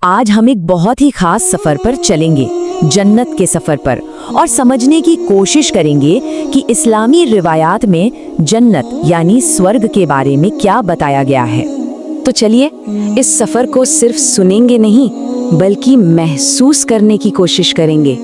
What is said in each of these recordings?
आज हम एक बहुत ही खास सफर पर चलेंगे, जन्नत के सफर पर, और समझने की कोशिश करेंगे कि इस्लामी रिवायात में जन्नत यानी स्वर्ग के बारे में क्या बताया गया है। तो चलिए इस सफर को सिर्फ सुनेंगे नहीं बल्कि महसूस करने की कोशिश करेंगे।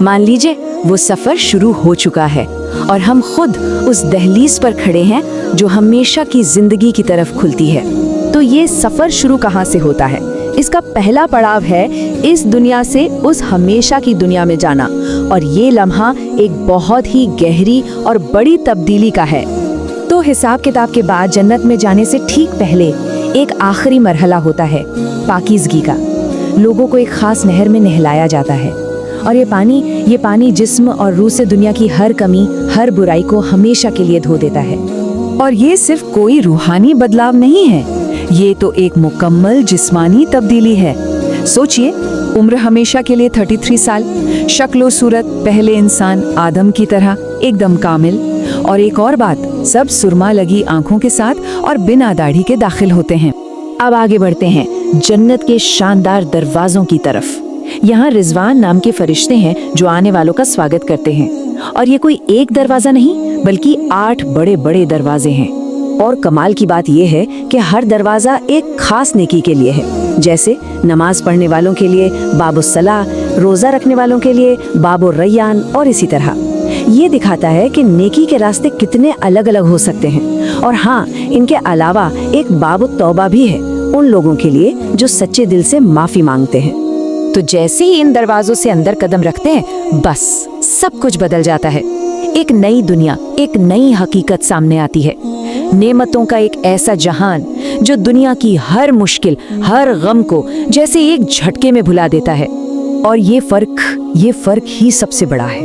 मान लीजिए वो सफर शुरू हो चुका है और हम खुद उस दहलीज पर खड़े हैं जो हमेशा की जिंदगी की तरफ खुलती है। तो ये सफर शुरू कहाँ से होता है? इसका पहला पड़ाव है इस दुनिया से उस हमेशा की दुनिया में जाना, और ये लम्हा एक बहुत ही गहरी और बड़ी तब्दीली का है। तो हिसाब किताब के बाद जन्नत में जाने से ठीक पहले एक आखिरी मरहला होता है, पाकीज़गी का। लोगों को एक खास नहर में नहलाया जाता है और ये पानी जिस्म और रूह से दुनिया की हर कमी, हर बुराई को हमेशा के लिए धो देता है। और ये सिर्फ कोई रूहानी बदलाव नहीं है, ये तो एक मुकम्मल जिस्मानी तब्दीली है। सोचिए, उम्र हमेशा के लिए 33 साल, शक्ल सूरत पहले इंसान आदम की तरह एकदम कामिल, और एक और बात, सब सुरमा लगी आंखों के साथ और बिना दाढ़ी के दाखिल होते हैं। अब आगे बढ़ते हैं जन्नत के शानदार दरवाजों की तरफ। यहाँ रिजवान नाम के फरिश्ते हैं जो आने वालों का स्वागत करते हैं, और ये कोई एक दरवाजा नहीं बल्कि 8 बड़े बड़े दरवाजे हैं। और कमाल की बात यह है कि हर दरवाजा एक खास नेकी के लिए है। जैसे नमाज पढ़ने वालों के लिए बाबुस सलाह, रोजा रखने वालों के लिए बाबुर रैयान, और इसी तरह। ये दिखाता है कि नेकी के रास्ते कितने अलग अलग हो सकते हैं। और हाँ, इनके अलावा एक बाबुत तौबा भी है उन लोगों के लिए जो सच्चे दिल से माफी मांगते हैं। तो जैसे ही इन दरवाजों से अंदर कदम रखते हैं, बस सब कुछ बदल जाता है। एक नई दुनिया, एक नई हकीकत सामने आती है। नेमतों का एक ऐसा जहान जो दुनिया की हर मुश्किल, हर गम को जैसे एक झटके में भुला देता है। और ये फर्क ही सबसे बड़ा है।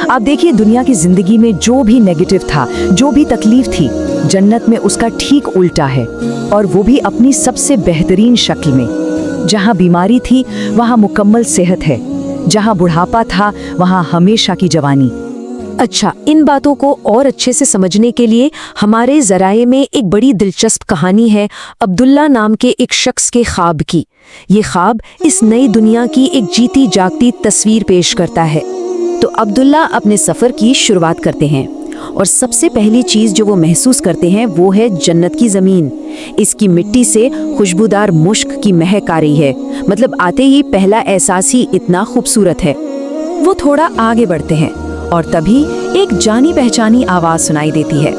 आप देखिए, दुनिया की जिंदगी में जो भी नेगेटिव था, जो भी तकलीफ थी, जन्नत में उसका ठीक उल्टा है, और वो भी अपनी सबसे बेहतरीन शक्ल में। जहाँ बीमारी थी वहाँ मुकम्मल सेहत है, जहाँ बुढ़ापा था वहाँ हमेशा की जवानी। अच्छा, इन बातों को और अच्छे से समझने के लिए हमारे ज़राए में एक बड़ी दिलचस्प कहानी है अब्दुल्ला नाम के एक शख्स के ख्वाब की। ये ख्वाब इस नई दुनिया की एक जीती जागती तस्वीर पेश करता है। तो अब्दुल्ला अपने सफ़र की शुरुआत करते हैं, और सबसे पहली चीज़ जो वो महसूस करते हैं वो है जन्नत की ज़मीन। इसकी मिट्टी से खुशबूदार मुश्क की महक आ रही है। मतलब आते ही पहला एहसास ही इतना खूबसूरत है। वो थोड़ा आगे बढ़ते हैं और तभी एक जानी पहचानी आवाज़ सुनाई देती है।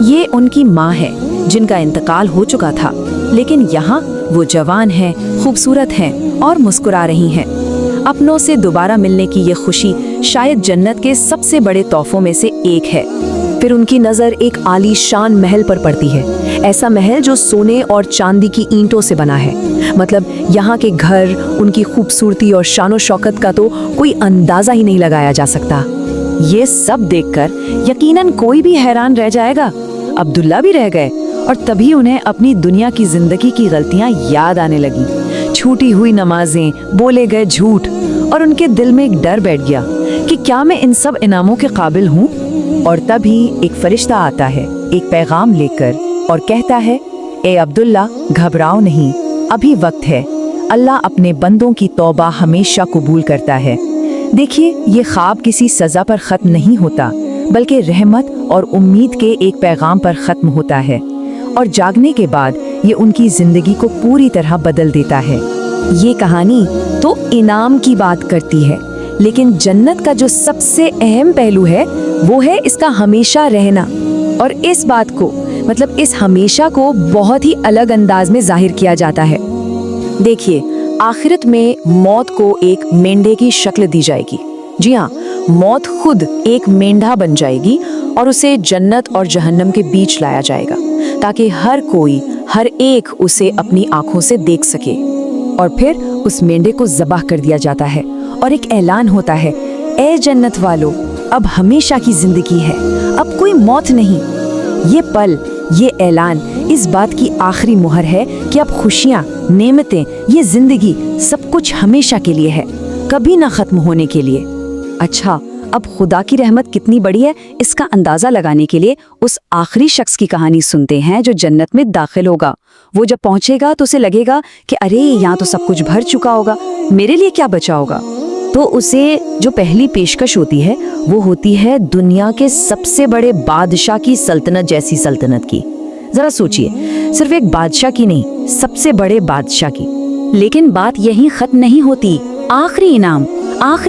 ये उनकी माँ है जिनका इंतकाल हो चुका था, लेकिन यहाँ वो जवान हैं, खूबसूरत हैं और मुस्कुरा रही हैं। अपनों से दोबारा मिलने की ये खुशी शायद जन्नत के सबसे बड़े तोहफों में से एक है। फिर उनकी नज़र एक आलीशान महल पर पड़ती है। ऐसा महल जो सोने और चांदी की ईंटों से बना है। मतलब यहाँ के घर, उनकी खूबसूरती और शानो शौकत का तो कोई अंदाज़ा ही नहीं लगाया जा सकता। ये सब देखकर यकीनन कोई भी हैरान रह जाएगा। अब्दुल्ला भी रह गए, और तभी उन्हें अपनी दुनिया की जिंदगी की गलतियां याद आने लगी। छूटी हुई नमाजें, बोले गए झूठ, और उनके दिल में एक डर बैठ गया कि क्या मैं इन सब इनामों के काबिल हूँ। और तभी एक फरिश्ता आता है एक पैगाम लेकर और कहता है, ए अब्दुल्ला, घबराओ नहीं, अभी वक्त है। अल्लाह अपने बंदों की तौबा हमेशा कबूल करता है। देखिए, ये ख्वाब किसी सज़ा पर ख़त्म नहीं होता, बल्कि रहमत और उम्मीद के एक पैगाम पर ख़त्म होता है। और जागने के बाद ये उनकी ज़िंदगी को पूरी तरह बदल देता है। ये कहानी तो इनाम की बात करती है, लेकिन जन्नत का जो सबसे अहम पहलू है वो है इसका हमेशा रहना। और इस बात को, मतलब इस हमेशा को, बहुत ही अलग अंदाज में जाहिर किया जाता है। देखिए, आखिरत में मौत को एक मेंढे की शक्ल दी जाएगी। जी हाँ, मौत खुद एक मेंढा बन जाएगी और उसे जन्नत और जहन्नम के बीच लाया जाएगा, ताकि हर कोई, हर एक उसे अपनी आंखों से देख सके। और फिर उस मेंढे को ज़बाह कर दिया जाता है और एक ऐलान होता है, ए जन्नत वालों, अब हमेशा की जिंदगी है, अब कोई मौत नहीं। ये पल, ये ऐलान इस बात की आखिरी मुहर है कि अब खुशियाँ, नेमतें, ये जिंदगी सब कुछ हमेशा के लिए है, कभी ना खत्म होने के लिए। अच्छा, अब खुदा की रहमत कितनी बड़ी है इसका अंदाजा लगाने के लिए उस आखिरी शख्स की कहानी सुनते हैं जो जन्नत में दाखिल होगा, वो जब पहुंचेगा तो उसे लगेगा कि अरे यहाँ तो सब कुछ भर चुका होगा, मेरे लिए क्या बचा होगा। तो उसे जो पहली पेशकश होती है वो होती है दुनिया के सबसे बड़े बादशाह की सल्तनत जैसी सल्तनत की। जरा सोचिए, सिर्फ एक बादशाह की नहीं, सबसे बड़े बादशाह की। लेकिन बात यहीं खत्म नहीं होती। आखिरी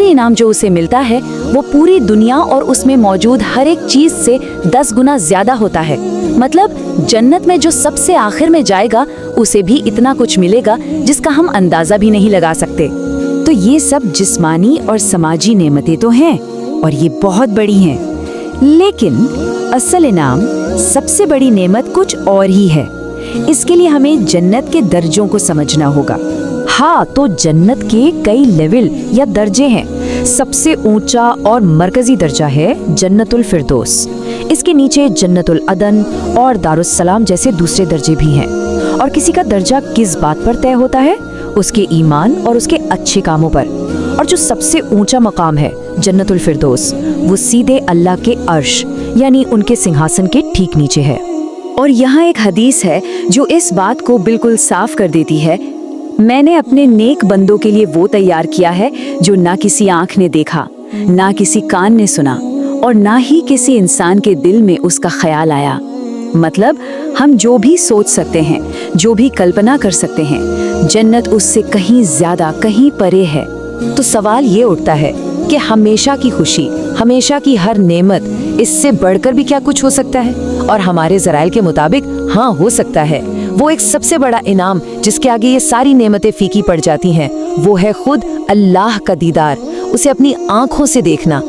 इनाम जो उसे मिलता है वो पूरी दुनिया और उसमें मौजूद हर एक चीज से 10 गुना ज्यादा होता है। मतलब जन्नत में जो सबसे आखिर में जाएगा उसे भी इतना कुछ मिलेगा जिसका हम अंदाजा भी नहीं लगा सकते। तो ये सब जिस्मानी और समाजी नेमतें तो हैं और ये बहुत बड़ी हैं, लेकिन असल इनाम, सबसे बड़ी नेमत कुछ और ही है। इसके लिए हमें जन्नत के दर्जों को समझना होगा। हाँ, तो जन्नत के कई लेवल या दर्जे हैं। सबसे ऊंचा और मरकजी दर्जा है जन्नतुल फिरदौस। इसके नीचे जन्नतुल अदन और दारुस्सलाम जैसे दूसरे दर्जे भी हैं। और किसी का दर्जा किस बात पर तय होता है? उसके ईमान और उसके अच्छे कामों पर। और जो सबसे ऊंचा मकाम है जन्नतुल फिरदौस, वो सीधे अल्लाह के अर्श यानी उनके सिंहासन के ठीक नीचे है। और यहाँ एक हदीस है जो इस बात को बिल्कुल साफ कर देती है, मैंने अपने नेक बंदों के लिए वो तैयार किया है जो ना किसी आंख ने देखा, ना किसी कान ने सुना और ना ही किसी इंसान के दिल में उसका ख्याल आया। मतलब हम जो भी सोच सकते हैं, जो भी कल्पना कर सकते हैं, जन्नत उससे कहीं ज्यादा, कहीं परे है। तो सवाल ये उठता है कि हमेशा की खुशी, हमेशा की हर नेमत, इससे बढ़कर भी क्या कुछ हो सकता है? और हमारे ज़राइल के मुताबिक हाँ, हो सकता है। वो एक सबसे बड़ा इनाम जिसके आगे ये सारी नेमतें फीकी पड़ जाती हैं, वो है खुद अल्लाह का दीदार, उसे अपनी आंखों से देखना,